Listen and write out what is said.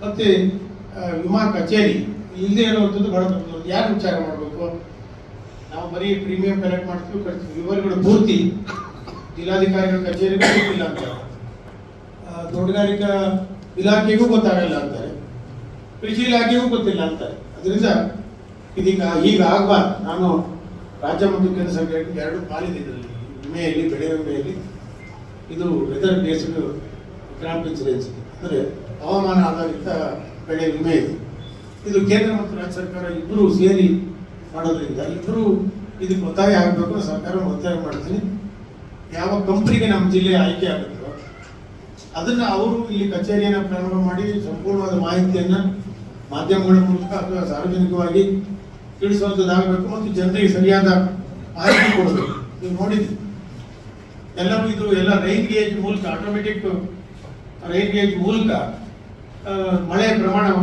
ಮತ್ತು ವಿಮಾ ಕಚೇರಿ ಇಲ್ಲದೆ ಇರುವಂಥದ್ದು ಬಹಳ ದೊಡ್ಡದು. ಯಾರು ವಿಚಾರ ಮಾಡಬೇಕು? ನಾವು ಬರೀ ಪ್ರೀಮಿಯಂ ಕಲೆಕ್ಟ್ ಮಾಡ್ತೀವಿ, ಕಟ್ತೀವಿ. ವಿವರಗಳು ಪೂರ್ತಿ ಜಿಲ್ಲಾಧಿಕಾರಿಗಳ ಕಚೇರಿಗೂ ಗೊತ್ತಿಲ್ಲ ಅಂತಾರೆ, ತೋಟಗಾರಿಕಾ ಇಲಾಖೆಗೂ ಗೊತ್ತಾಗಲ್ಲ ಅಂತಾರೆ, ಕೃಷಿ ಇಲಾಖೆಗೂ ಗೊತ್ತಿಲ್ಲ ಅಂತಾರೆ. ಅದರಿಂದ ಇದೀಗ ಹೀಗಾಗಬಾರ್ದು. ನಾನು ರಾಜ್ಯ ಮತ್ತು ಕೇಂದ್ರ ಸರ್ಕಾರಕ್ಕೆ ಎರಡು ಪಾಲಿದೆ ಇದರಲ್ಲಿ, ವಿಮೆಯಲ್ಲಿ, ಬೆಳೆ ವಿಮೆಯಲ್ಲಿ. ಇದು ವೆದರ್ ಬೇಸ್ಡ್ ಕ್ರಾಪ್ ಇನ್ಸೂರೆನ್ಸ್, ಅಂದರೆ ಹವಾಮಾನ ಆಧಾರಿತ ಬೆಳೆ ವಿಮೆ ಇದೆ. ಇದು ಕೇಂದ್ರ ಮತ್ತು ರಾಜ್ಯ ಸರ್ಕಾರ ಇಬ್ಬರು ಸೇರಿ ಮಾಡೋದ್ರಿಂದ ಇಬ್ಬರು ಇದಕ್ಕೆ ಒತ್ತಾಯ ಆಗಬೇಕು. ಸರ್ಕಾರ ಒತ್ತಾಯ ಮಾಡ್ತೀನಿ. ಯಾವ ಕಂಪ್ನಿಗೆ ನಮ್ಮ ಜಿಲ್ಲೆ ಆಯ್ಕೆ ಆಗುತ್ತೋ ಅದನ್ನು ಅವರು ಇಲ್ಲಿ ಕಚೇರಿಯನ್ನು ಪ್ರಾರಂಭ ಮಾಡಿ ಸಂಪೂರ್ಣವಾದ ಮಾಹಿತಿಯನ್ನು ಮಾಧ್ಯಮಗಳ ಮೂಲಕ ಅಥವಾ ಸಾರ್ವಜನಿಕವಾಗಿ ತಿಳಿಸುವಂಥದ್ದಾಗಬೇಕು ಮತ್ತು ಜನರಿಗೆ ಸರಿಯಾದ ಮಾಹಿತಿ ಕೊಡಬೇಕು. ನೀವು ನೋಡಿದ್ವಿ ಎಲ್ಲರೂ ಇದು ಎಲ್ಲ ರೈನ್ ಗೇಜ್ ಮೂಲಕ, ಆಟೋಮೆಟಿಕ್ ರೈನ್ ಗೇಜ್ ಮೂಲಕ ಮಳೆಯ ಪ್ರಮಾಣವನ್ನು